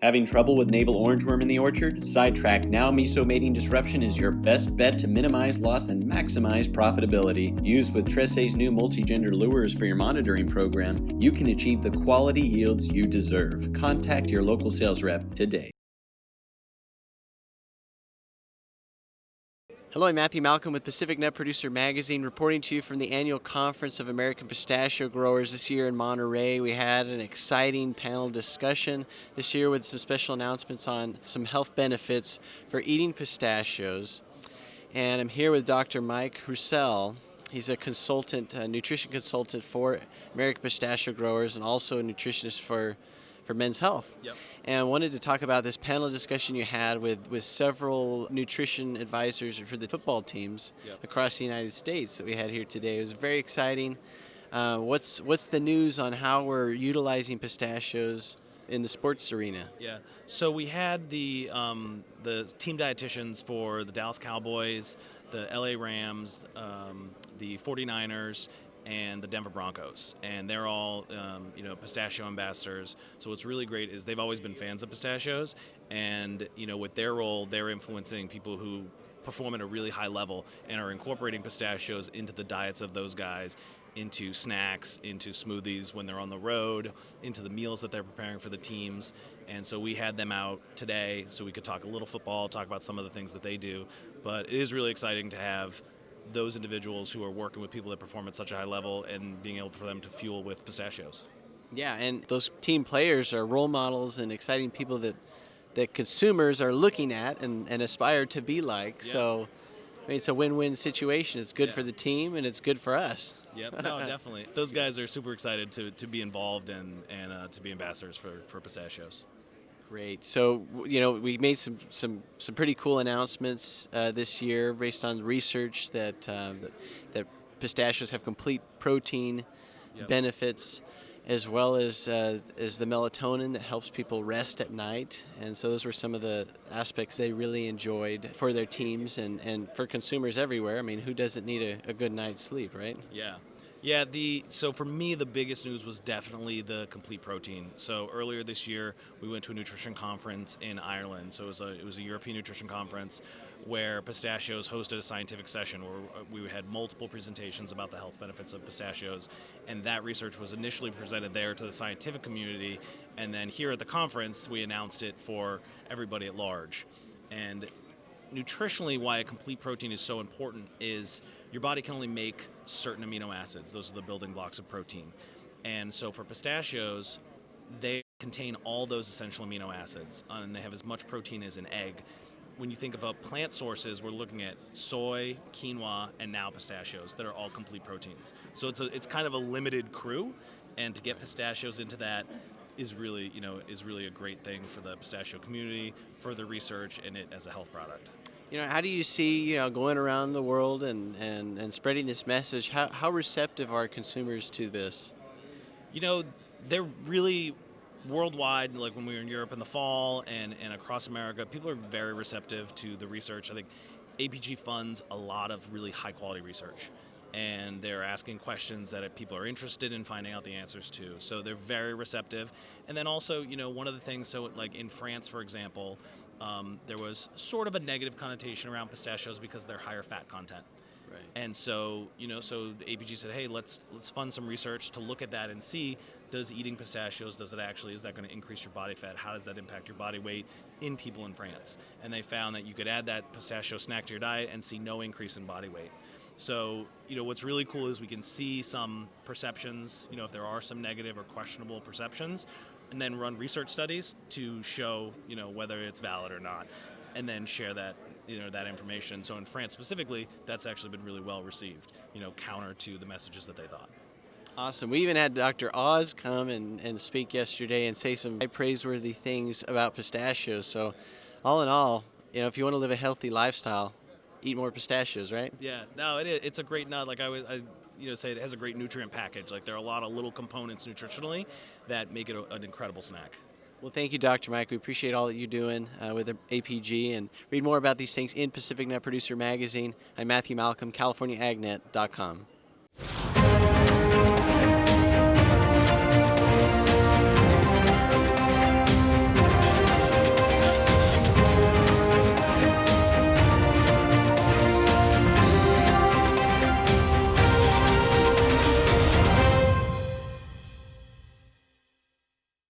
Having trouble with navel orangeworm in the orchard? Sidetrack Now Miso Mating Disruption is your best bet to minimize loss and maximize profitability. Used with Tresse's new multi-gender lures for your monitoring program, you can achieve the quality yields you deserve. Contact your local sales rep today. Hello, I'm Matthew Malcolm with Pacific Nut Producer Magazine, reporting to you from the annual Conference of American Pistachio Growers this year in Monterey. We had an exciting panel discussion this year with some special announcements on some health benefits for eating pistachios. And I'm here with Dr. Mike Roussel. He's a consultant, a nutrition consultant for American Pistachio Growers and also a nutritionist for Men's Health. Yep. And I wanted to talk about this panel discussion you had with several nutrition advisors for the football teams across the United States that we had here today. It was very exciting. What's the news on how we're utilizing pistachios in the sports arena? Yeah. So we had the team dietitians for the Dallas Cowboys, the LA Rams, the 49ers, and the Denver Broncos, and they're all pistachio ambassadors. So what's really great is they've always been fans of pistachios, and with their role, they're influencing people who perform at a really high level and are incorporating pistachios into the diets of those guys, into snacks, into smoothies when they're on the road, into the meals that they're preparing for the teams. And so we had them out today so we could talk a little football, talk about some of the things that they do. But it is really exciting to have those individuals who are working with people that perform at such a high level and being able for them to fuel with pistachios. Yeah, and those team players are role models and exciting people that consumers are looking at and aspire to be like. Yeah. So, I mean, it's a win-win situation. It's good for the team and it's good for us. Yep, no, definitely. Those guys are super excited to be involved and to be ambassadors for pistachios. Great. So, we made some pretty cool announcements this year based on research that pistachios have complete protein benefits, as well as the melatonin that helps people rest at night. And so those were some of the aspects they really enjoyed for their teams and for consumers everywhere. I mean, who doesn't need a good night's sleep, right? Yeah. Yeah, so for me, the biggest news was definitely the complete protein. So earlier this year, we went to a nutrition conference in Ireland. So it was a European nutrition conference where Pistachios hosted a scientific session where we had multiple presentations about the health benefits of pistachios. And that research was initially presented there to the scientific community. And then here at the conference, we announced it for everybody at large. And nutritionally, why a complete protein is so important is your body can only make certain amino acids. Those are the building blocks of protein. And so for pistachios, they contain all those essential amino acids, and they have as much protein as an egg. When you think about plant sources, we're looking at soy, quinoa, and now pistachios that are all complete proteins. So it's kind of a limited crew, and to get pistachios into that is really a great thing for the pistachio community, further research, and it as a health product. How do you see, going around the world and spreading this message? How receptive are consumers to this? They're really worldwide, like when we were in Europe in the fall and across America, people are very receptive to the research. I think APG funds a lot of really high quality research, and they're asking questions that people are interested in finding out the answers to. So they're very receptive. And then also, one of the things, so like in France, for example, there was sort of a negative connotation around pistachios because they're higher fat content. Right. And so, so the APG said, hey, let's fund some research to look at that and see, does eating pistachios, is that going to increase your body fat? How does that impact your body weight in people in France? And they found that you could add that pistachio snack to your diet and see no increase in body weight. So, what's really cool is we can see some perceptions, if there are some negative or questionable perceptions, and then run research studies to show, whether it's valid or not, and then share that, that information. So in France specifically, that's actually been really well received, counter to the messages that they thought. Awesome. We even had Dr. Oz come and speak yesterday and say some praiseworthy things about pistachios. So all in all, if you want to live a healthy lifestyle, eat more pistachios, right? Yeah, no, it's a great nut. Like I say it has a great nutrient package. Like there are a lot of little components nutritionally that make it an incredible snack. Well, thank you, Dr. Mike. We appreciate all that you're doing with the APG, and read more about these things in Pacific Nut Producer Magazine. I'm Matthew Malcolm, CaliforniaAgNet.com.